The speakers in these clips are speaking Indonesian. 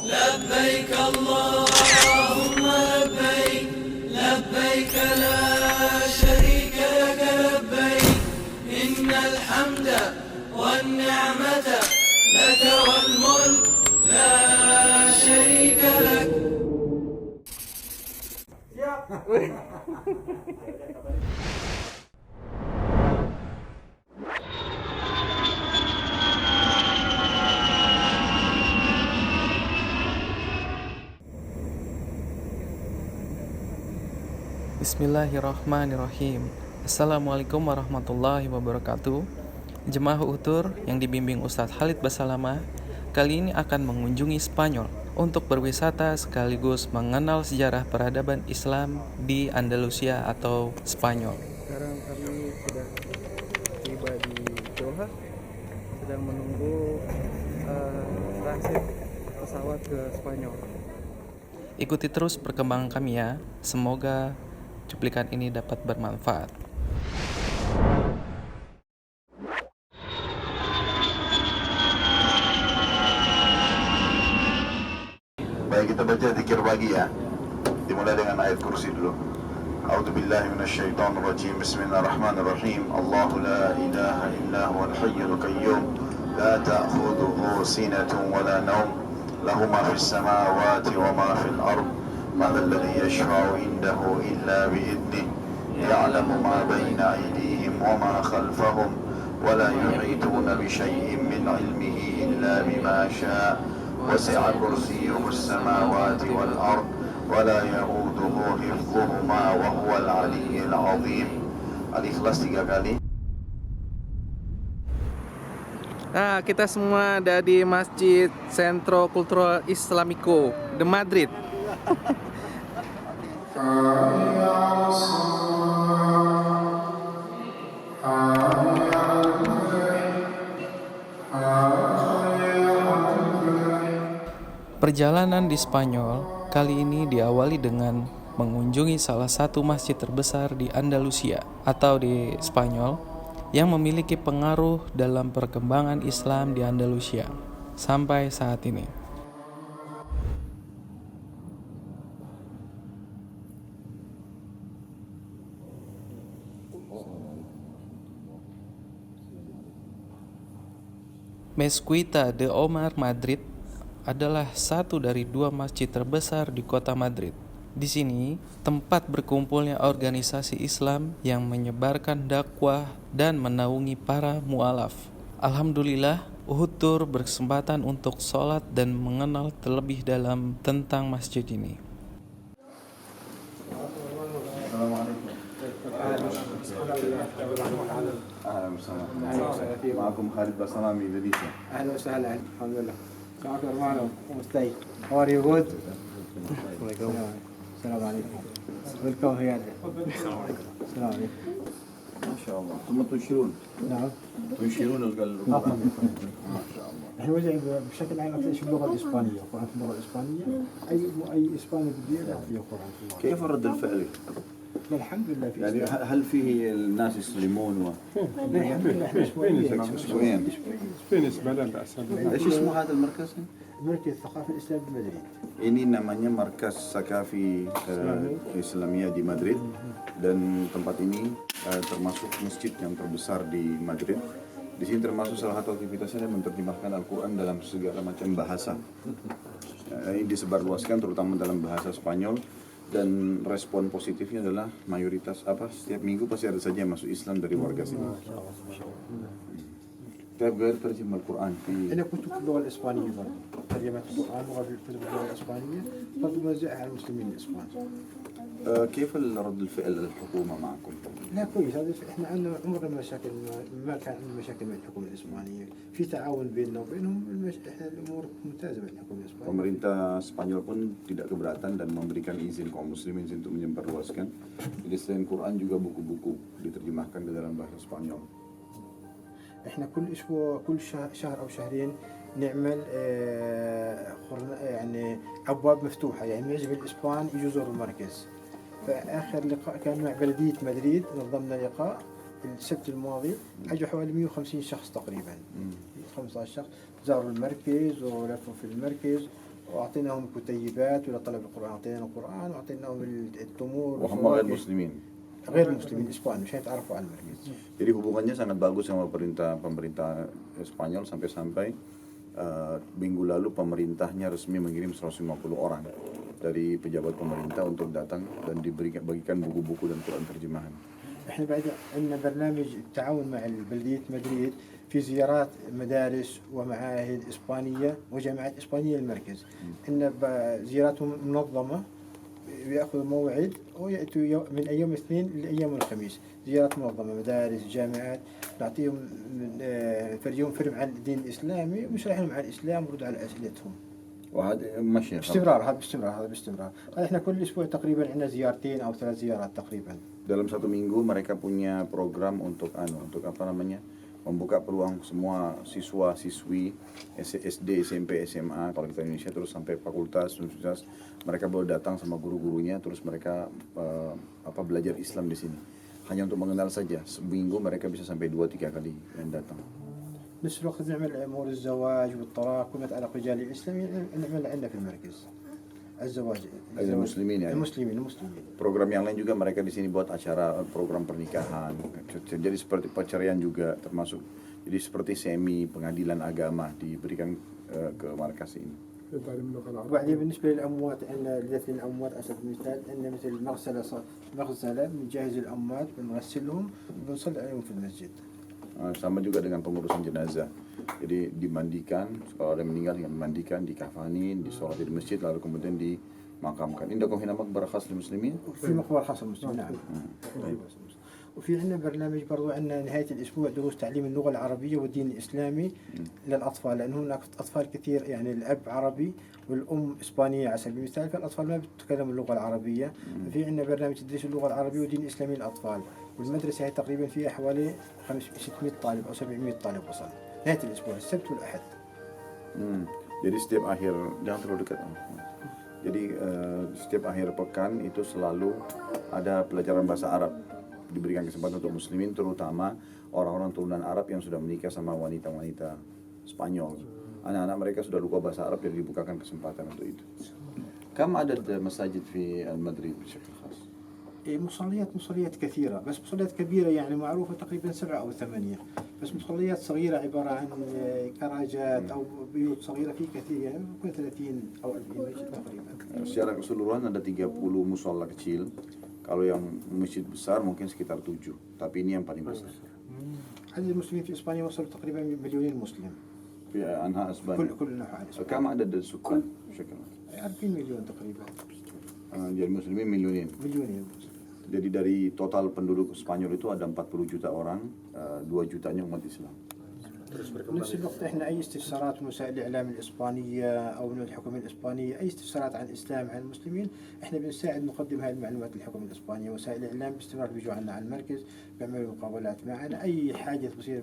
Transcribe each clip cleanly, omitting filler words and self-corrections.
لبيك اللهم لبيك لبيك لا شريك لك لبيك إن الحمد والنعمة لك والملك لا شريك لك. Bismillahirrahmanirrahim. Assalamualaikum warahmatullahi wabarakatuh. Jemaah Utur yang dibimbing Ustadz Khalid Basalamah kali ini akan mengunjungi Spanyol untuk berwisata sekaligus mengenal sejarah peradaban Islam di Andalusia atau Spanyol. Sekarang kami sudah tiba di Doha, sedang menunggu transit pesawat ke Spanyol. Ikuti terus perkembangan kami ya. Semoga cuplikan ini dapat bermanfaat. Baik, kita baca zikir pagi ya. Dimulai dengan ayat kursi dulu. A'udzu billahi minasyaitonir rajim. Bismillahirrahmanirrahim. Allahu la ilaha illa huwal hayyul qayyum. La ta'khudhuhu sinatun wa la nawm. Lahu ma fis samawati wa ma fil ardh. ما ذا الذي يشفع عنده إلا بإذنه يعلم ما بين أيديهم وما خلفهم ولا يحيطون بشيء من علمه إلا بما شاء وسع كرسيه السماوات والأرض ولا يؤوده حفظهما وهو العلي العظيم. Al-Ikhlas 3 kali. Nah, kita semua ada di Masjid Centro Cultural Islamico de Madrid. Perjalanan di Spanyol kali ini diawali dengan mengunjungi salah satu masjid terbesar di Andalusia atau di Spanyol yang memiliki pengaruh dalam perkembangan Islam di Andalusia sampai saat ini. Mezquita de Omar Madrid adalah satu dari 2 masjid terbesar di kota Madrid. Di sini, tempat berkumpulnya organisasi Islam yang menyebarkan dakwah dan menaungi para mu'alaf. Alhamdulillah, Uhutur berkesempatan untuk sholat dan mengenal terlebih dalam tentang masjid ini. أهلا وسهلا. معكم خالد بسلامي لديسة. أهلا وسهلا. الحمد لله. شكرا معنا ومستعد. How are you good? السلام عليكم. Welcome here. السلام عليكم. ما شاء الله. ثم تنشرون. نعم. تنشرون القلب. ما شاء الله. احنا وجه بشكل عام ايش باللغه الاسبانيه، قران في اللغه الاسبانيه، اي اسباني بدي فيه قران في اللغه. كيف رد الفعل؟ الحمد لله في يعني هل فيه الناس يسلمون الحمد لله احنا وين؟ Spanish بلد أسد. ايش اسمه هذا المركز؟ مركز الثقافه الاسلامي بمدريد. Ini namanya Markas Sakafi Islamiyah di Madrid, dan tempat ini termasuk masjid yang terbesar di Madrid. Di sini termasuk salah satu aktivitasnya menerjemahkan Al-Quran dalam segala macam bahasa. Ini disebarluaskan terutama dalam bahasa Spanyol, dan respon positifnya adalah mayoritas setiap minggu pasti ada saja yang masuk Islam dari warga sini. طيب غير ترجمة القرآن في أنا كنت في اللغة الإسبانية برضه، ترجمة القرآن وكتب اللغة الإسبانية برضه موزعها على المسلمين الإسبان. كيف رد الفعل للحكومة معكم؟ لا كويس، هذا احنا عندنا عمرنا مشاكل، ما كان عندنا مشاكل مع الحكومة الإسبانية، في تعاون بيننا وبينهم، احنا الأمور ممتازة مع الحكومة الإسبانية. Pemerintah Spanyol pun tidak keberatan dan memberikan izin kaum muslimin untuk menyebarluaskan. Jadi selain Quran juga buku-buku diterjemahkan ke dalam bahasa Spanyol. احنا كل اسبوع، كل شهر او شهرين نعمل يعني ابواب مفتوحه، يعني يجب الاسبان يجوا يزوروا المركز. فاخر لقاء كان مع بلديه مدريد، نظمنا لقاء السبت الماضي، اجوا حوالي 150 شخص تقريبا. 15 شخص زاروا المركز ولفوا في المركز واعطيناهم كتيبات ولا طلب القران، اعطيناهم القران واعطيناهم التمور وهم غير والفواكه. muslimin. غير المسلمين اسبان مش هيتعرفوا على المركز. Jadi hubungannya sangat bagus sama pemerintah Spanyol sampai minggu lalu pemerintahnya resmi mengirim 150 orang dari pejabat pemerintah untuk datang dan bagikan buku-buku dan Quran terjemahan. احنا بعد عندنا برنامج التعاون مع بلدية مدريد في زيارات مدارس ومعاهد إسبانية وجامعات إسبانية للمركز. إن زياراتهم منظمة، بيأخذوا موعد ويأتوا من أيام الاثنين لأيام الخميس، زيارات منظمة مدارس جامعات، نعطيهم فرجيهم فيلم عن الدين الإسلامي ونشرح لهم عن الإسلام ورد على أسئلتهم. وهذا ماشي باستمرار، هذا باستمرار. احنا كل أسبوع تقريبا عندنا زيارتين أو 3 زيارات تقريبا. Dalam 1 minggu mereka punya program untuk membuka peluang semua siswa-siswi SD, SMP, SMA kalau kita Indonesia terus sampai fakultas, universitas, mereka boleh datang sama guru-gurunya terus mereka belajar Islam di sini. Hanya untuk mengenal saja. Seminggu mereka bisa sampai 2-3 kali yang datang. نفس الوقت نعمل أمور الزواج والطلاق وما يتعلق برجال الإسلام نعمل عندنا في المركز. الزواج المسلمين يعني. المسلمين. Program yang lain juga mereka di sini buat acara program pernikahan. Jadi seperti perceraian juga termasuk. Jadi seperti semi pengadilan agama diberikan ke markas ini. وبعدين بالنسبة للأموات عندنا الأموات على سبيل المثال عندنا مثل مغسلة بنجهز الأموات بنغسلهم وبنصلي عليهم في المسجد. Sama juga dengan pengurusan jenazah. Jadi dimandikan, kalau ada yang meninggal dimandikan, dikafanin, disolati di masjid lalu kemudian dimakamkan. Indakum hina maqbarah khas lil muslimin? في مقبرة خاصة للمسلمين نعم. وفي عندنا برنامج برضو عندنا نهاية الأسبوع دروس تعليم اللغة العربية والدين الإسلامي للأطفال، لأن هناك أطفال كثير يعني الأب عربي والأم إسبانية على سبيل المثال، فالأطفال ما بيتكلموا اللغة العربية. في عندنا برنامج تدريس اللغة العربية والدين الإسلامي للأطفال، والمدرسة هي تقريبا فيها حوالي 600 طالب أو 700 طالب وصل نهاية الأسبوع السبت والأحد. Jadi setiap akhir, jangan terlalu dekat. Jadi setiap akhir pekan itu selalu ada pelajaran bahasa Arab. Diberikan kesempatan untuk muslimin terutama orang-orang turunan Arab yang sudah menikah sama wanita-wanita Spanyol. Anak-anak mereka sudah lupa bahasa Arab jadi dibukakan kesempatan untuk itu. Kam ada masjid di Madrid بشكل خاص؟ مصليات كثيرة، بس مصليات كبيرة يعني معروفة تقريبا 7 أو 8، بس مصليات صغيرة عبارة عن كراجات أو بيوت صغيرة في كثير يعني ممكن 30 أو 40 مسجد تقريبا. Secara keseluruhan ada 30 musola kecil. Kalau yang masjid besar mungkin sekitar 7, tapi ini yang paling besar. عدد المسلمين في إسبانيا وصلوا تقريبا 2 مليون مسلم. في أنحاء إسبانيا. كل أنحاء إسبانيا. كم عدد السكان بشكل عام؟ 40 مليون تقريبا. Jadi muslimin milionin. Jadi dari total penduduk Spanyol itu ada 40 juta orang, 2 jutanya umat Islam. نفس الوقت احنا اي استفسارات من وسائل الاعلام الاسبانيه او من الحكومه الاسبانيه، اي استفسارات عن الاسلام عن المسلمين، احنا بنساعد نقدم هذه المعلومات للحكومه الاسبانيه، وسائل الاعلام باستمرار بيجوا عنا على المركز بيعملوا مقابلات معنا، اي حاجه تصير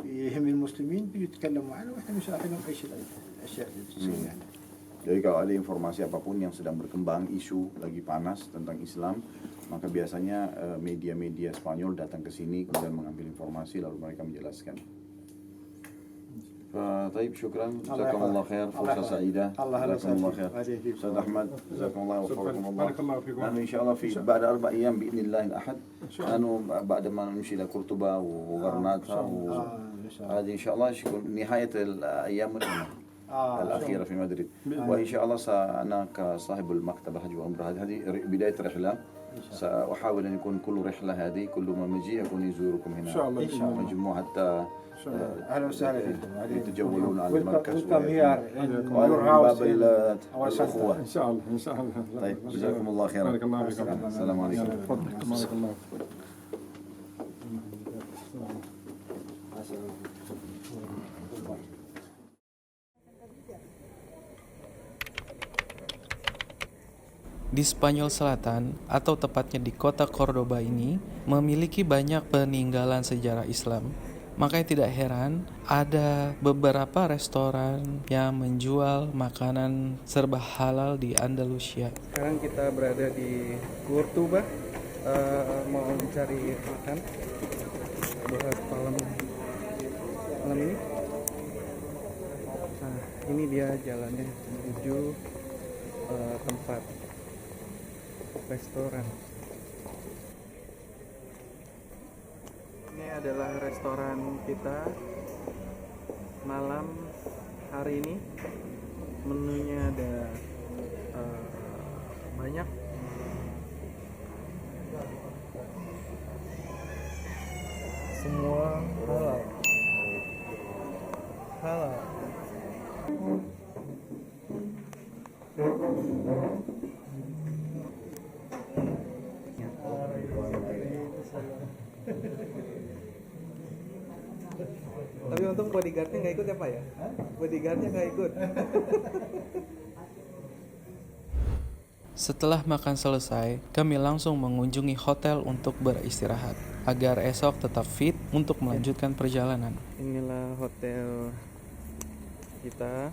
يهم المسلمين بيتكلموا معنا واحنا بنشرح لهم ايش الاشياء اللي تصير يعني. Jadi kalau ada informasi apapun yang sedang berkembang, isu lagi panas tentang Islam, maka biasanya media-media Spanyol datang ke sini kemudian mengambil informasi lalu mereka menjelaskan. طيب شكرا جزاكم الله خير فرصة سعيدة جزاكم الله خير أستاذ أحمد جزاكم الله وفقكم الله بارك الله فيكم. نحن إن شاء الله في بعد 4 أيام بإذن الله الأحد نحن بعد ما نمشي إلى قرطبة وغرناطة هذه إن شاء الله تكون نهاية الأيام الأخيرة في مدريد وإن شاء الله أنا كصاحب المكتبة حج وعمرة هذه بداية رحلة سأحاول أن يكون كل رحلة هذه كل ما مجي أكون يزوركم هنا إن شاء الله مجموعة حتى اهلا وسهلا فيكم. يتجولون على المركز ويلكم هير ومن باب الأخوة إن شاء الله إن شاء الله. طيب جزاكم الله خيرا. بارك الله فيكم. السلام عليكم. تفضل بارك الله فيكم. Di Spanyol Selatan, atau tepatnya di kota Cordoba ini, memiliki banyak peninggalan sejarah Islam. Makanya tidak heran ada beberapa restoran yang menjual makanan serba halal di Andalusia. Sekarang kita berada di Cordoba, mau mencari makan buat malam ini. Nah, Ini dia jalannya menuju tempat restoran. Ini adalah restoran kita malam hari ini. Menunya ada banyak. Semua halal. Halal. Tapi untung bodyguardnya nggak ikut ya Pak ya? Bodyguardnya nggak ikut. Setelah makan selesai, kami langsung mengunjungi hotel untuk beristirahat agar esok tetap fit untuk melanjutkan perjalanan. Inilah hotel kita,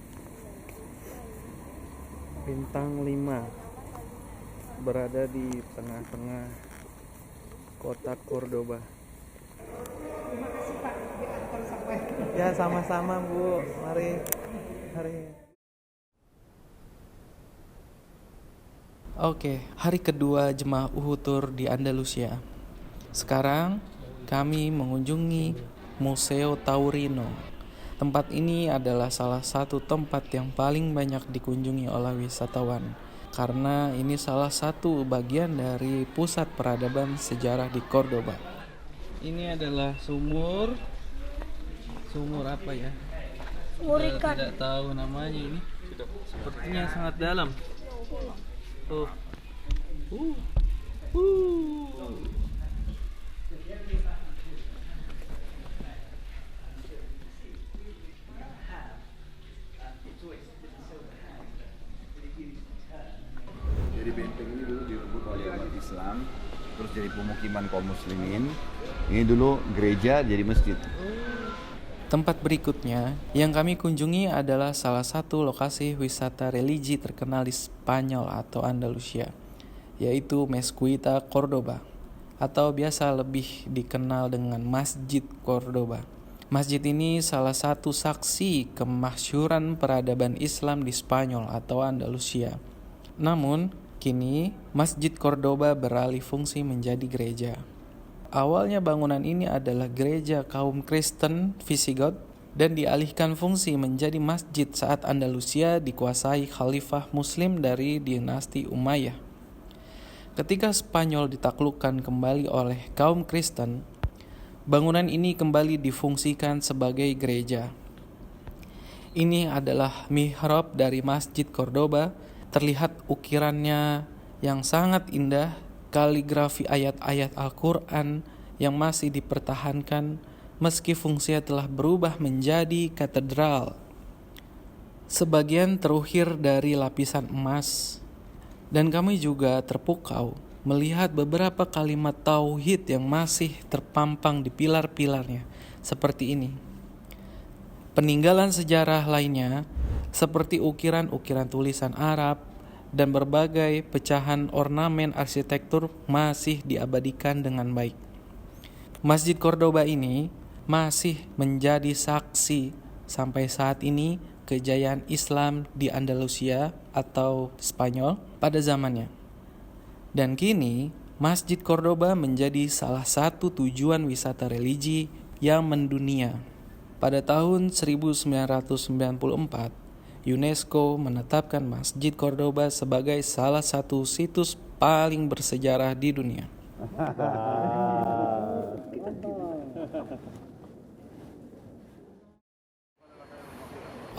bintang 5, berada di tengah-tengah kota Cordoba. Terima kasih Pak, diantar sampai. Ya sama-sama Bu, mari. Oke, hari kedua jemaah Uhutur di Andalusia. Sekarang kami mengunjungi Museo Taurino. Tempat ini adalah salah satu tempat yang paling banyak dikunjungi oleh wisatawan, karena ini salah satu bagian dari pusat peradaban sejarah di Cordoba. Ini adalah sumur apa ya? Sumur ikan. Tidak tahu namanya ini. Sepertinya sangat dalam. Tuh. Jadi benteng ini dulu direbut oleh umat Islam, terus jadi pemukiman kaum muslimin. Ini dulu gereja jadi masjid. Tempat berikutnya yang kami kunjungi adalah salah satu lokasi wisata religi terkenal di Spanyol atau Andalusia, yaitu Mezquita Cordoba, atau biasa lebih dikenal dengan Masjid Cordoba. Masjid ini salah satu saksi kemasyhuran peradaban Islam di Spanyol atau Andalusia. Namun, kini Masjid Cordoba beralih fungsi menjadi gereja. Awalnya bangunan ini adalah gereja kaum Kristen Visigoth dan dialihkan fungsi menjadi masjid saat Andalusia dikuasai khalifah muslim dari dinasti Umayyah. Ketika Spanyol ditaklukkan kembali oleh kaum Kristen, bangunan ini kembali difungsikan sebagai gereja. Ini adalah mihrab dari Masjid Cordoba. Terlihat ukirannya yang sangat indah, kaligrafi ayat-ayat Al-Quran yang masih dipertahankan meski fungsinya telah berubah menjadi katedral. Sebagian terukir dari lapisan emas, dan kami juga terpukau melihat beberapa kalimat tauhid yang masih terpampang di pilar-pilarnya, seperti ini. Peninggalan sejarah lainnya, seperti ukiran-ukiran tulisan Arab dan berbagai pecahan ornamen arsitektur masih diabadikan dengan baik. Masjid Cordoba ini masih menjadi saksi sampai saat ini kejayaan Islam di Andalusia atau Spanyol pada zamannya. Dan kini Masjid Cordoba menjadi salah satu tujuan wisata religi yang mendunia. Pada tahun 1994, UNESCO menetapkan Masjid Cordoba sebagai salah satu situs paling bersejarah di dunia.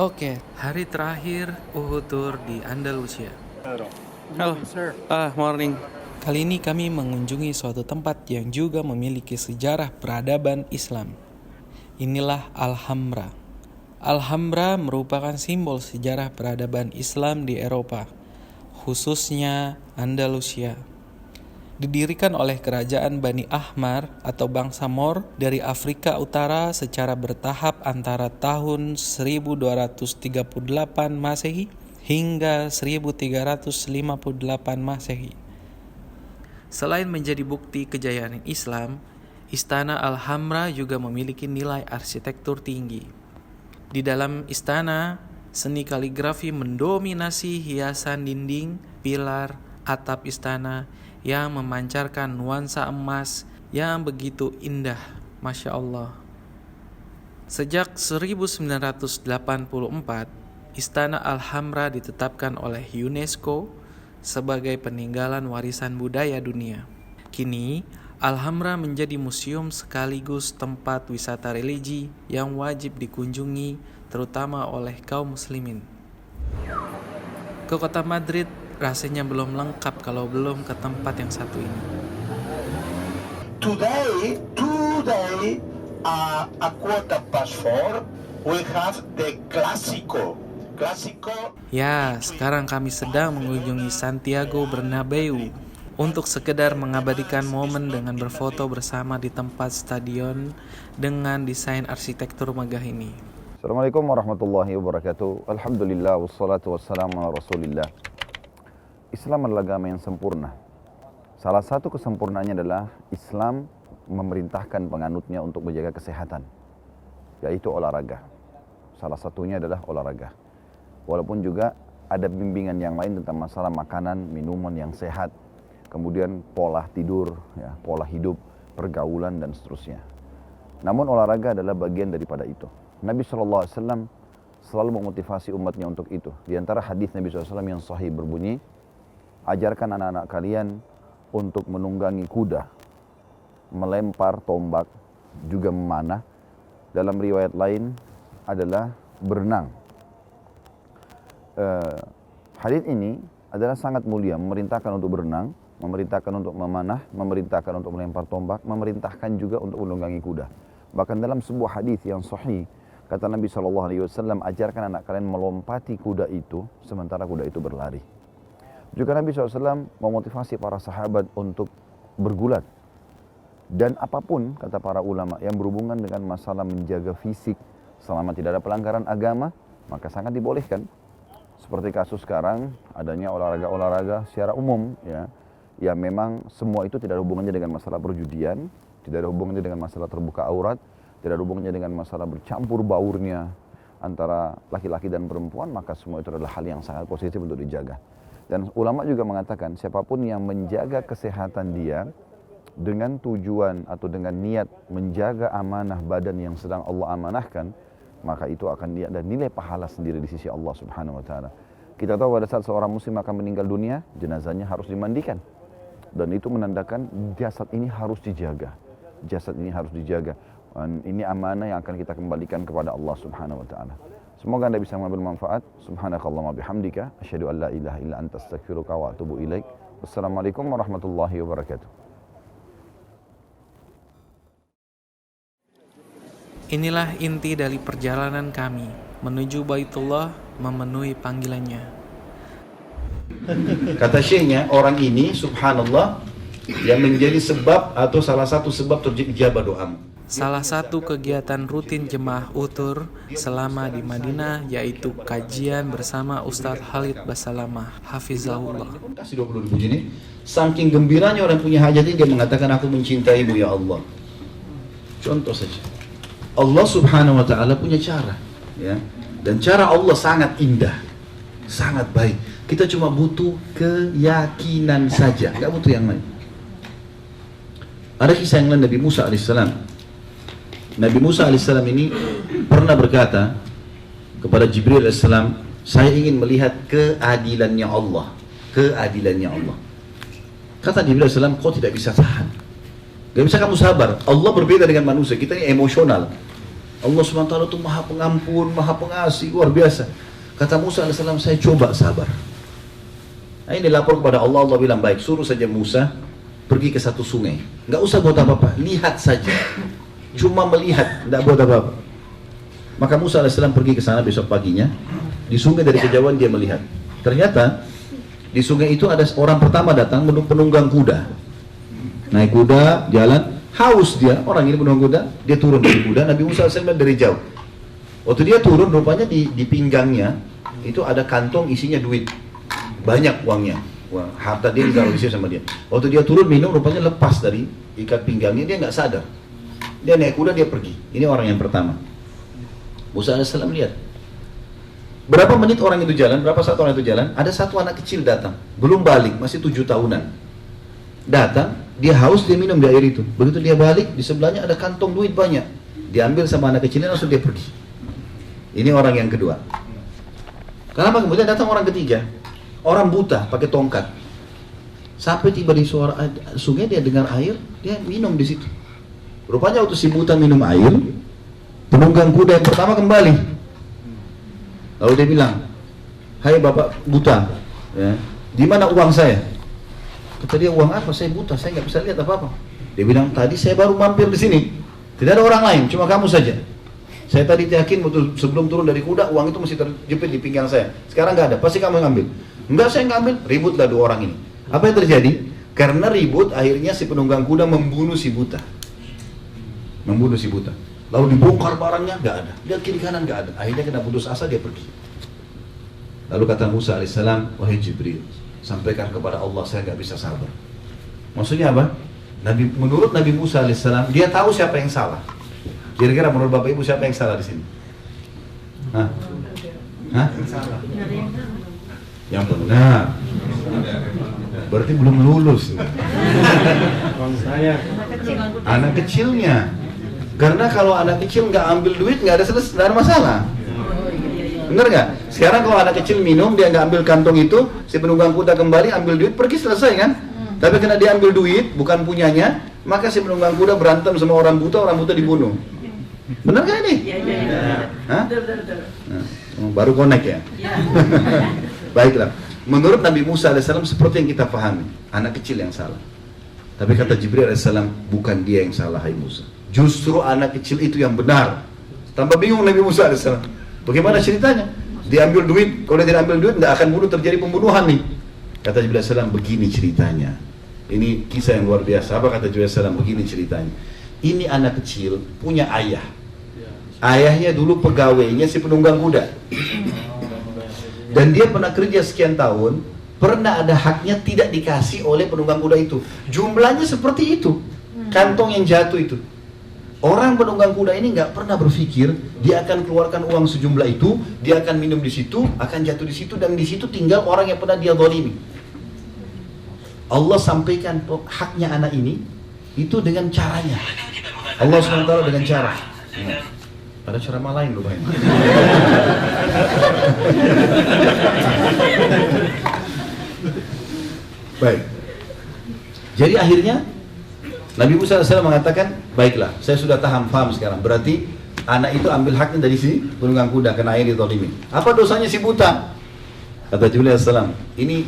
Oke, hari terakhir Uhutur di Andalusia. Halo, morning. Kali ini kami mengunjungi suatu tempat yang juga memiliki sejarah peradaban Islam. Inilah Alhambra. Alhambra merupakan simbol sejarah peradaban Islam di Eropa, khususnya Andalusia. Didirikan oleh kerajaan Bani Ahmar atau bangsa Moor dari Afrika Utara secara bertahap antara tahun 1238 Masehi hingga 1358 Masehi. Selain menjadi bukti kejayaan Islam, Istana Alhambra juga memiliki nilai arsitektur tinggi. Di dalam istana, seni kaligrafi mendominasi hiasan dinding, pilar, atap istana yang memancarkan nuansa emas yang begitu indah, Masya Allah. Sejak 1984, Istana Alhambra ditetapkan oleh UNESCO sebagai peninggalan warisan budaya dunia. Kini, Alhambra menjadi museum sekaligus tempat wisata religi yang wajib dikunjungi terutama oleh kaum muslimin. Ke kota Madrid rasanya belum lengkap kalau belum ke tempat yang satu ini. Today, a quarter past 4, we have the Clásico. Ya, sekarang kami sedang mengunjungi Santiago Bernabeu untuk sekedar mengabadikan momen dengan berfoto bersama di tempat stadion dengan desain arsitektur megah ini. Assalamualaikum warahmatullahi wabarakatuh. Alhamdulillah wassalatu wassalamu ala rasulillah. Islam adalah agama yang sempurna. Salah satu kesempurnaannya adalah Islam memerintahkan penganutnya untuk menjaga kesehatan, yaitu olahraga. Salah satunya adalah olahraga. Walaupun juga ada bimbingan yang lain tentang masalah makanan, minuman yang sehat, kemudian pola tidur, ya, pola hidup, pergaulan, dan seterusnya. Namun olahraga adalah bagian daripada itu. Nabi SAW selalu memotivasi umatnya untuk itu. Di antara hadis Nabi SAW yang sahih berbunyi, ajarkan anak-anak kalian untuk menunggangi kuda, melempar tombak, juga memanah. Dalam riwayat lain adalah berenang. Hadis ini adalah sangat mulia, memerintahkan untuk berenang, memerintahkan untuk memanah, memerintahkan untuk melempar tombak, memerintahkan juga untuk menunggangi kuda. Bahkan dalam sebuah hadis yang sahih, kata Nabi SAW, ajarkan anak kalian melompati kuda itu, sementara kuda itu berlari. Juga Nabi SAW memotivasi para sahabat untuk bergulat. Dan apapun, kata para ulama, yang berhubungan dengan masalah menjaga fisik, selama tidak ada pelanggaran agama, maka sangat dibolehkan. Seperti kasus sekarang, adanya olahraga-olahraga secara umum, ya memang semua itu tidak ada hubungannya dengan masalah perjudian, tidak ada hubungannya dengan masalah terbuka aurat, tidak ada hubungannya dengan masalah bercampur baurnya antara laki-laki dan perempuan, maka semua itu adalah hal yang sangat positif untuk dijaga. Dan ulama juga mengatakan, siapapun yang menjaga kesehatan dia dengan tujuan atau dengan niat menjaga amanah badan yang sedang Allah amanahkan, maka itu akan dia ada nilai pahala sendiri di sisi Allah Subhanahu wa taala. Kita tahu pada saat seorang muslim akan meninggal dunia, jenazahnya harus dimandikan. Dan itu menandakan jasad ini harus dijaga. Jasad ini harus dijaga. Dan ini amanah yang akan kita kembalikan kepada Allah Subhanahu wa taala. Semoga Anda bisa mengambil manfaat. Subhanakallahumma bihamdika asyhadu an la ilaha illa anta astaghfiruka wa atubu ilaik. Wassalamualaikum warahmatullahi wabarakatuh. Inilah inti dari perjalanan kami menuju Baitullah, memenuhi panggilannya. Kata syekhnya, orang ini subhanallah yang menjadi sebab atau salah satu sebab terjadi ijabah doamu. Salah satu kegiatan rutin jemaah Utur selama di Madinah yaitu kajian bersama Ustadz Khalid Basalamah, Hafizahullah. Kasih 20.000 ini, saking gembiranya orang punya hajat ini, dia mengatakan aku mencintaimu ya Allah. Contoh saja. Allah Subhanahu wa taala punya cara, ya. Dan cara Allah sangat indah, sangat baik. Kita cuma butuh keyakinan saja, nggak butuh yang lain. Ada kisah yang lain Nabi Musa alaihissalam. Nabi Musa alaihissalam ini pernah berkata kepada Jibril alaihissalam, saya ingin melihat keadilannya Allah, keadilannya Allah. Kata Jibril alaihissalam, kau tidak bisa tahan, gak bisa kamu sabar. Allah berbeda dengan manusia, kita ini emosional. Allah SWT itu maha pengampun, maha pengasih, luar biasa. Kata Musa AS, saya coba sabar. Nah, ini lapor kepada Allah, Allah bilang baik, suruh saja Musa pergi ke satu sungai. Nggak usah buat apa-apa, lihat saja. Cuma melihat, nggak buat apa-apa. Maka Musa AS pergi ke sana besok paginya. Di sungai dari kejauhan dia melihat. Ternyata di sungai itu ada orang pertama datang penunggang kuda. Naik kuda, jalan. Haus dia, orang ini menunggu kuda, dia turun dari kuda, Nabi Musa AS dari jauh. Waktu dia turun, rupanya di pinggangnya, itu ada kantong isinya duit. Banyak uangnya, harta dia ditaruh di situ sama dia. Waktu dia turun minum, rupanya lepas dari ikat pinggangnya, dia nggak sadar. Dia naik kuda, dia pergi. Ini orang yang pertama. Musa AS lihat. Berapa menit orang itu jalan, berapa saat orang itu jalan, ada satu anak kecil datang, belum balik, masih 7 tahunan. Datang, dia haus, dia minum di air itu. Begitu dia balik, di sebelahnya ada kantong duit banyak. Diambil sama anak kecilnya, langsung dia pergi. Ini orang yang kedua. Kenapa? Kemudian datang orang ketiga, orang buta pakai tongkat. Sampai tiba di suara sungai, dia dengar air, dia minum di situ. Rupanya waktu si buta minum air, penunggang kuda yang pertama kembali. Lalu dia bilang, hai bapak buta, ya, di mana uang saya? Kata dia, uang apa? Saya buta, saya nggak bisa lihat apa-apa. Dia bilang, tadi saya baru mampir di sini, tidak ada orang lain, cuma kamu saja. Saya tadi yakin sebelum turun dari kuda, uang itu masih terjepit di pinggang saya. Sekarang nggak ada, pasti kamu yang ambil. Enggak, saya nggak ambil. Ributlah 2 orang ini. Apa yang terjadi? Karena ribut, akhirnya si penunggang kuda membunuh si buta. Membunuh si buta. Lalu dibongkar barangnya, nggak ada. Lihat kiri kanan, nggak ada. Akhirnya kena putus asa, dia pergi. Lalu kata Musa alaihissalam, wahai Jibril, sampaikan kepada Allah, saya nggak bisa sabar. Maksudnya apa? Menurut Nabi Musa alaihissalam, dia tahu siapa yang salah. Kira-kira menurut Bapak Ibu siapa yang salah di sini? Hah? Hah? Yang benar. Berarti belum lulus. Anak kecilnya. Karena kalau anak kecil nggak ambil duit, nggak ada masalah. Bener nggak? Sekarang kalau anak kecil minum, dia nggak ambil kantong itu, si penunggang kuda kembali ambil duit, pergi, selesai kan? Tapi karena dia ambil duit, bukan punyanya, maka si penunggang kuda berantem sama orang buta dibunuh. Bener nggak ini? Iya. Hah? Nah, baru connect ya? Baiklah. Menurut Nabi Musa AS seperti yang kita pahami, anak kecil yang salah. Tapi kata Jibril AS, bukan dia yang salah, hai Musa. Justru anak kecil itu yang benar. Tambah bingung Nabi Musa AS. Bagaimana ceritanya? Dia ambil duit, kalau dia tidak ambil duit, tidak akan terjadi pembunuhan nih. Kata Jibril AS, begini ceritanya. Ini kisah yang luar biasa. Apa kata Jibril AS? Begini ceritanya. Ini anak kecil punya ayah. Ayahnya dulu pegawainya si penunggang kuda. Dan dia pernah kerja sekian tahun, pernah ada haknya tidak dikasih oleh penunggang kuda itu. Jumlahnya seperti itu, kantong yang jatuh itu. Orang penunggang kuda ini nggak pernah berpikir dia akan keluarkan uang sejumlah itu, dia akan minum di situ, akan jatuh di situ, dan di situ tinggal orang yang pernah dia zalimi. Allah sampaikan haknya anak ini itu dengan caranya. Allah SWT dengan cara. Ada ceramah lain loh, Pak. Baik. Jadi akhirnya Nabi Musa AS mengatakan, baiklah, saya sudah paham sekarang. Berarti anak itu ambil haknya dari si penunggang kuda karena ayah ditolimi. Apa dosanya si buta? Kata Jibril AS, ini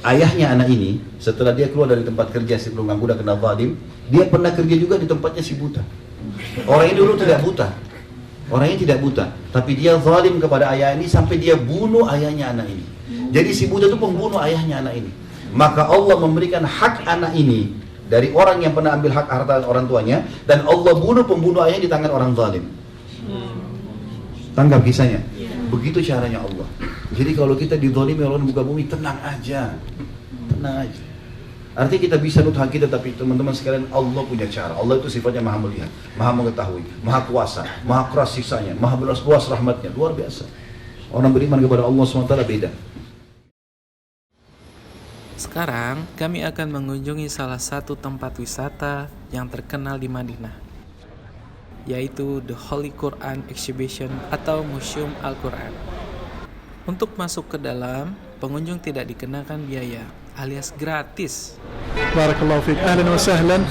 ayahnya anak ini, setelah dia keluar dari tempat kerja si penunggang kuda kena zalim, dia pernah kerja juga di tempatnya si buta. Orang ini dulu tidak buta. Orangnya tidak buta, tapi dia zalim kepada ayah ini sampai dia bunuh ayahnya anak ini. Jadi si buta itu pembunuh ayahnya anak ini. Maka Allah memberikan hak anak ini dari orang yang pernah ambil hak harta orang tuanya, dan Allah bunuh pembunuh ayahnya di tangan orang zalim. Tanggap kisahnya. Begitu caranya Allah. Jadi kalau kita dizalimi oleh muka bumi, tenang aja. Tenang aja. Artinya kita bisa nut hak kita, tapi teman-teman sekalian, Allah punya cara. Allah itu sifatnya maha melihat, maha mengetahui, maha kuasa, maha keras siksanya, maha luas rahmatnya, luar biasa. Orang beriman kepada Allah SWT beda. Sekarang kami akan mengunjungi salah satu tempat wisata yang terkenal di Madinah, yaitu The Holy Quran Exhibition atau Museum Al-Quran. Untuk masuk ke dalam, pengunjung tidak dikenakan biaya, alias gratis. Barakallahu fiik. Ahlan wa sahlan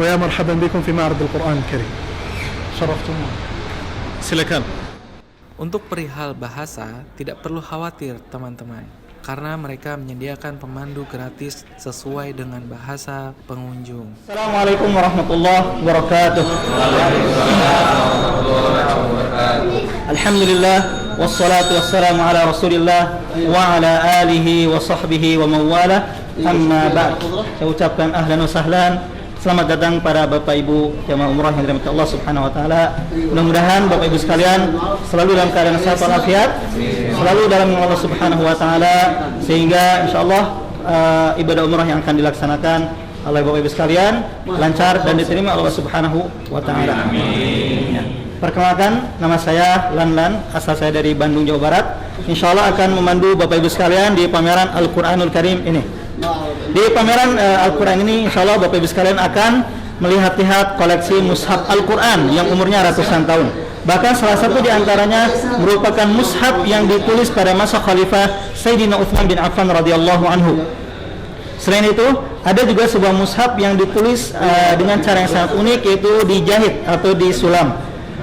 wa ya marhaban bikum fi ma'rad Al-Quran Al-Karim. Syaraftumuna. Silakan. Untuk perihal bahasa, tidak perlu khawatir teman-teman, karena mereka menyediakan pemandu gratis sesuai dengan bahasa pengunjung. Assalamualaikum warahmatullahi wabarakatuh. Alhamdulillah wassalatu wassalamu ala Rasulillah wa ala alihi wa sahbihi wa mawala. Amma ba'd. Saya ucapkan ahlan wa sahlan. Selamat datang pada Bapak Ibu jamaah umrah yang dirahmati Allah Subhanahu wa taala. Mudah-mudahan Bapak Ibu sekalian selalu dalam keadaan sehat walafiat, selalu dalam Allah Subhanahu wa taala, sehingga insyaallah ibadah umrah yang akan dilaksanakan oleh Bapak Ibu sekalian lancar dan diterima Allah Subhanahu wa taala. Amin. Perkenalkan, nama saya Lanlan, asal saya dari Bandung, Jawa Barat. insya Allah akan memandu Bapak Ibu sekalian di pameran Al-Quranul Karim ini. Di pameran Al-Quran ini insya Allah Bapak Ibu sekalian akan melihat-lihat koleksi mushaf Al-Quran yang umurnya ratusan tahun. Bahkan salah satu di antaranya merupakan mushaf yang ditulis pada masa Khalifah Sayyidina Utsman bin Affan radhiyallahu anhu. Selain itu, ada juga sebuah mushaf yang ditulis dengan cara yang sangat unik, yaitu dijahit atau disulam.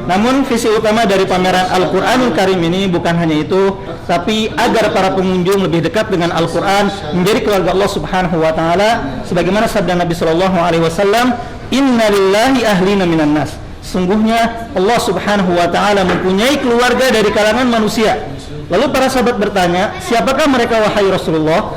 Namun visi utama dari pameran Al-Quranul Karim ini bukan hanya itu, tapi agar para pengunjung lebih dekat dengan Al-Quran, menjadi keluarga Allah Subhanahu wa taala, sebagaimana sabda Nabi sallallahu alaihi wasallam, "Inna lillahi ahlina minan nas." Sungguhnya Allah Subhanahu wa taala mempunyai keluarga dari kalangan manusia. Lalu para sahabat bertanya, siapakah mereka wahai Rasulullah?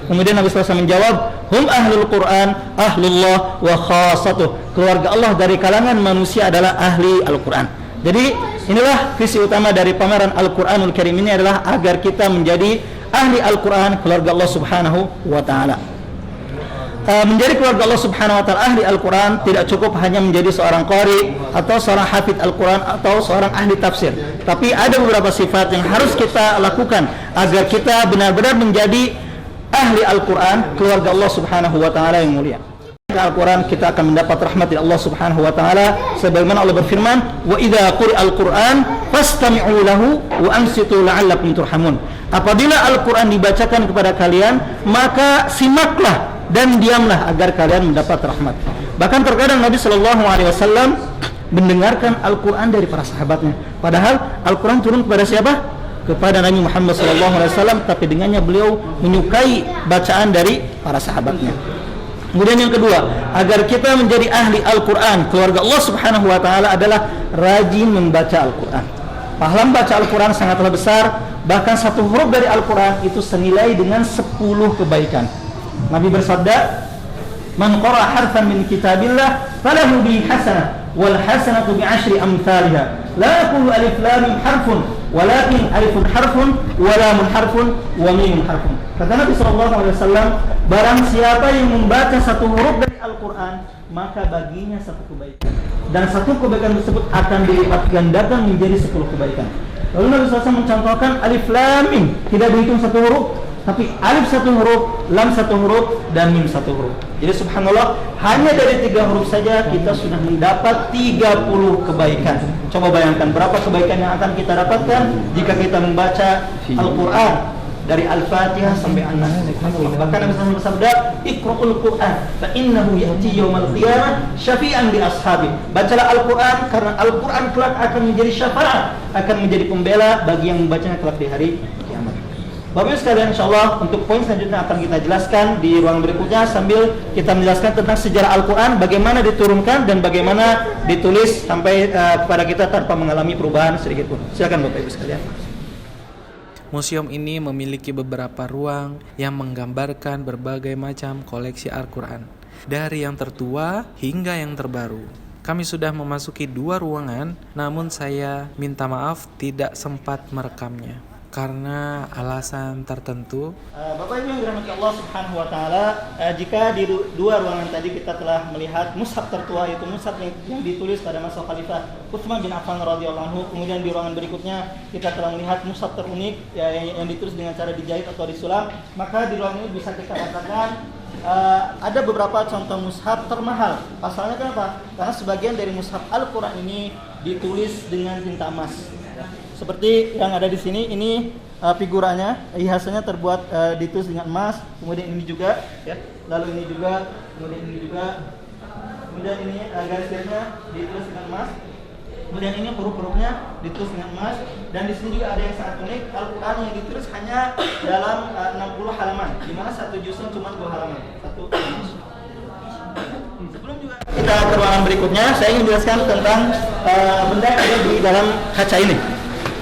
Kemudian Nabi SAW menjawab, hum ahlul Quran, ahlullah wa khasatuh. Keluarga Allah dari kalangan manusia adalah ahli Al-Quran. Jadi inilah visi utama dari pameran Al-Quranul Karim ini adalah agar kita menjadi ahli Al-Quran, keluarga Allah Subhanahu wa ta'ala. Menjadi keluarga Allah Subhanahu wa ta'ala ahli Al-Quran tidak cukup hanya menjadi seorang qari atau seorang hafidh Al-Quran atau seorang ahli tafsir, tapi ada beberapa sifat yang harus kita lakukan agar kita benar-benar menjadi ahli Al-Quran, keluarga Allah Subhanahu wa ta'ala yang mulia. Al-Quran kita akan mendapat rahmat dari Allah Subhanahu wa ta'ala, sebagaimana Allah berfirman, wa idza quri'al Qur'an fastami'u lahu wa ansitu la'allakum turhamun. Apabila Al-Quran dibacakan kepada kalian, maka simaklah dan diamlah agar kalian mendapat rahmat. Bahkan terkadang Nabi sallallahu alaihi wasallam mendengarkan Al-Quran dari para sahabatnya, padahal Al-Quran turun kepada siapa? Kepada Nabi Muhammad SAW, tapi dengannya beliau menyukai bacaan dari para sahabatnya. Kemudian yang kedua, agar kita menjadi ahli Al-Quran, keluarga Allah Subhanahu wa ta'ala adalah rajin membaca Al-Quran. Pahala membaca Al-Quran sangatlah besar, bahkan satu huruf dari Al-Quran itu senilai dengan 10 kebaikan. Nabi bersabda, man qara harfan min kitabillah falahu bi hasanah wal hasanatu bi 10 amsalha. La aqulu alif lam mim harfun walakin alifun harfun wa lamun harfun wa mimun harfun. Kata Nabi SAW, barang siapa yang membaca satu huruf dari Al-Quran, maka baginya satu kebaikan, dan satu kebaikan tersebut akan dilipat gandakan menjadi 10 kebaikan. Lalu Nabi SAW mencontohkan alif lam mim, tidak dihitung satu huruf, tapi alif satu huruf, lam satu huruf, dan mim satu huruf. Jadi subhanallah, hanya dari 3 huruf saja kita sudah mendapat 30 kebaikan. Coba bayangkan berapa kebaikan yang akan kita dapatkan jika kita membaca Al-Quran dari Al-Fatihah sampai An-Nas. Bahkan Nabi SAW bersabda, "Iqra'ul Qur'an fa innahu ya'ti yaumal qiyamah syafi'an li ashabi." Bacalah Al-Quran karena Al-Quran kelak akan menjadi syafaat, akan menjadi pembela bagi yang membacanya kelak di hari kiamat. Bapak Ibu sekalian, insyaallah untuk poin selanjutnya akan kita jelaskan di ruang berikutnya sambil kita menjelaskan tentang sejarah Al-Quran, bagaimana diturunkan dan bagaimana ditulis sampai kepada kita tanpa mengalami perubahan sedikit pun. Silakan Bapak Ibu sekalian. Museum ini memiliki beberapa ruang yang menggambarkan berbagai macam koleksi Al-Quran, dari yang tertua hingga yang terbaru. Kami sudah memasuki 2 ruangan, namun saya minta maaf tidak sempat merekamnya karena alasan tertentu. Bapak Ibu yang dirahmati Allah Subhanahu wa taala, jika di 2 ruangan tadi kita telah melihat mushaf tertua, yaitu mushaf yang ditulis pada masa Khalifah Utsman bin Affan radhiyallahu anhu, kemudian di ruangan berikutnya kita telah melihat mushaf terunik yang ditulis dengan cara dijahit atau disulam, maka di ruangan ini bisa kita katakan ada beberapa contoh mushaf termahal. Pasalnya kenapa? Karena sebagian dari mushaf Al-Quran ini ditulis dengan tinta emas. Seperti yang ada di sini, ini figurannya, hiasannya terbuat ditulis dengan emas. Kemudian ini juga, ya. Lalu ini juga, kemudian ini juga. Kemudian ini garis-garisnya ditulis dengan emas. Kemudian ini huruf-hurufnya ditulis dengan emas. Dan di sini juga ada yang sangat unik, Al-Quran yang ditulis hanya dalam 60 halaman, di mana satu juz'nya cuma 2 halaman. Sebelum juga kita ke ruangan berikutnya, saya ingin menjelaskan tentang benda yang ada di dalam kaca ini.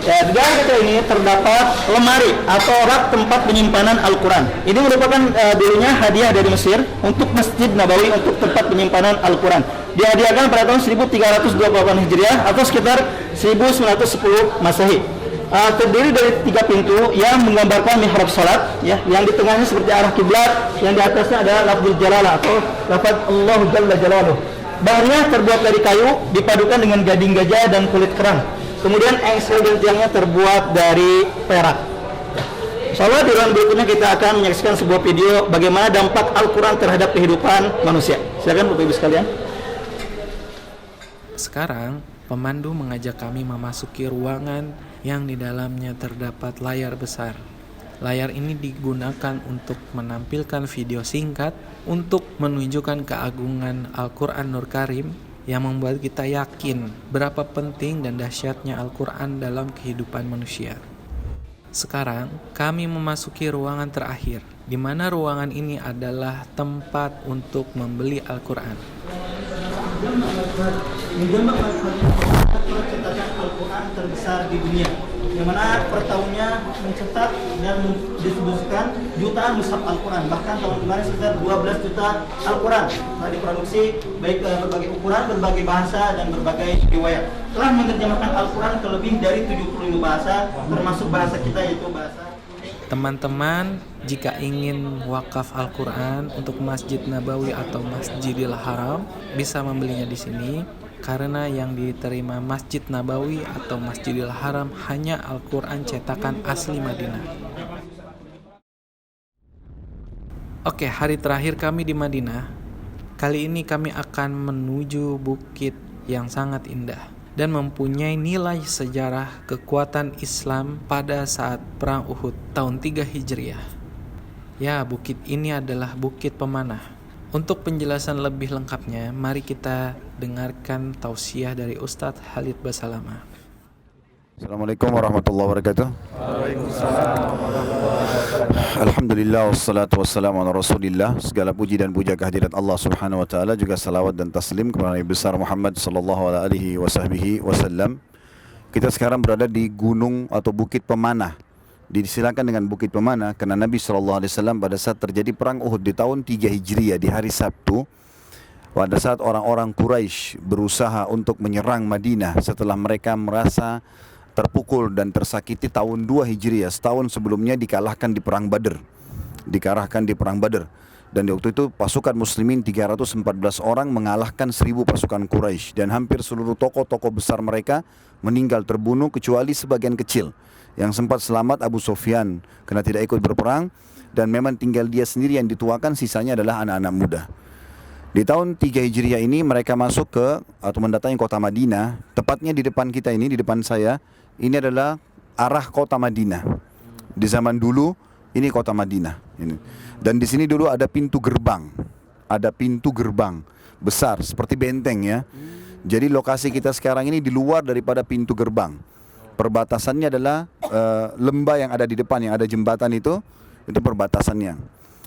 Ya, di dalam kaca ini terdapat lemari atau rak tempat penyimpanan Al-Quran. Ini merupakan dulunya hadiah dari Mesir untuk Masjid Nabawi untuk tempat penyimpanan Al-Quran. Dihadiahkan pada tahun 1328 Hijriah atau sekitar 1910 Masehi. Terdiri dari 3 pintu yang menggambarkan mihrab salat, ya, yang di tengahnya seperti arah kiblat, yang di atasnya ada lafzul jalalah atau lafaz Allahu Jalla Jalaluh. Bahannya terbuat dari kayu dipadukan dengan gading gajah dan kulit kerang. Kemudian engsel dan tiangnya terbuat dari perak. Insyaallah di ruang berikutnya kita akan menyaksikan sebuah video bagaimana dampak Al-Quran terhadap kehidupan manusia. Silakan Bapak Ibu sekalian. Sekarang, pemandu mengajak kami memasuki ruangan yang di dalamnya terdapat layar besar. Layar ini digunakan untuk menampilkan video singkat untuk menunjukkan keagungan Al-Quran Nur Karim yang membuat kita yakin berapa penting dan dahsyatnya Al-Quran dalam kehidupan manusia. Sekarang, kami memasuki ruangan terakhir, di mana ruangan ini adalah tempat untuk membeli Al-Quran. Cetakan Al-Quran terbesar di dunia, yang mana per tahunnya mencetak dan mendistribusikan jutaan mushaf Al-Quran. Bahkan tahun kemarin sekitar 12 juta Al-Quran telah diproduksi, baik berbagai ukuran, berbagai bahasa, dan berbagai riwayat. Telah menerjemahkan Al-Quran ke lebih dari 75 bahasa, termasuk bahasa kita yaitu bahasa. Teman-teman, jika ingin wakaf Al-Quran untuk Masjid Nabawi atau Masjidil Haram, bisa membelinya di sini. Karena yang diterima Masjid Nabawi atau Masjidil Haram hanya Al-Quran cetakan asli Madinah. Oke, hari terakhir kami di Madinah. Kali ini kami akan menuju bukit yang sangat indah dan mempunyai nilai sejarah kekuatan Islam pada saat Perang Uhud tahun 3 Hijriah. Ya, bukit ini adalah Bukit Pemanah. Untuk penjelasan lebih lengkapnya, mari kita dengarkan tausiah dari Ustadz Khalid Basalamah. Assalamualaikum warahmatullahi wabarakatuh. Alhamdulillah wassalatu wassalamu ala Rasulillah. Segala puji dan puja kehadirat Allah Subhanahu wa taala, juga salawat dan taslim kepada Nabi besar Muhammad sallallahu alaihi wasallam. Kita sekarang berada di gunung atau Bukit Pemanah. Disilakan dengan Bukit Pemanah karena Nabi SAW pada saat terjadi perang Uhud di tahun 3 Hijriah di hari Sabtu, pada saat orang-orang Quraisy berusaha untuk menyerang Madinah setelah mereka merasa terpukul dan tersakiti tahun 2 Hijriah, setahun sebelumnya dikalahkan di perang Badr. Dan di waktu itu pasukan muslimin 314 orang mengalahkan 1000 pasukan Quraisy, dan hampir seluruh tokoh-tokoh besar mereka meninggal terbunuh kecuali sebagian kecil. Yang sempat selamat Abu Sufyan karena tidak ikut berperang, dan memang tinggal dia sendiri yang dituakan, sisanya adalah anak-anak muda. Di tahun 3 Hijriah ini mereka masuk ke atau mendatangi kota Madinah. Tepatnya di depan kita ini, di depan saya, ini adalah arah kota Madinah. Di zaman dulu ini kota Madinah. Dan di sini dulu ada pintu gerbang. Ada pintu gerbang besar seperti benteng ya. Jadi lokasi kita sekarang ini di luar daripada pintu gerbang. Perbatasannya adalah lembah yang ada di depan, yang ada jembatan itu perbatasannya.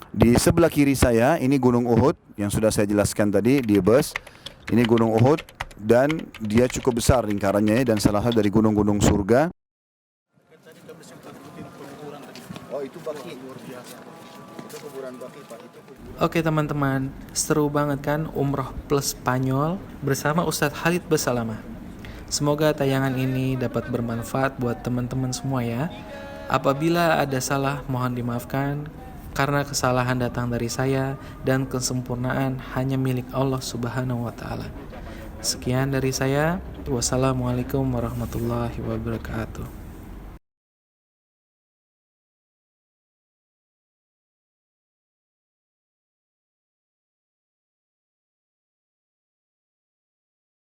Di sebelah kiri saya ini Gunung Uhud yang sudah saya jelaskan tadi di bus. Ini Gunung Uhud dan dia cukup besar lingkarannya dan salah satu dari gunung-gunung surga. Oh, itu Baki. Itu kuburan Baki, Pak. Oke teman-teman, seru banget kan umroh plus Spanyol bersama Ustadz Khalid Basalamah. Semoga tayangan ini dapat bermanfaat buat teman-teman semua ya. Apabila ada salah, mohon dimaafkan, karena kesalahan datang dari saya dan kesempurnaan hanya milik Allah Subhanahu wa taala. Sekian dari saya. Wassalamualaikum warahmatullahi wabarakatuh.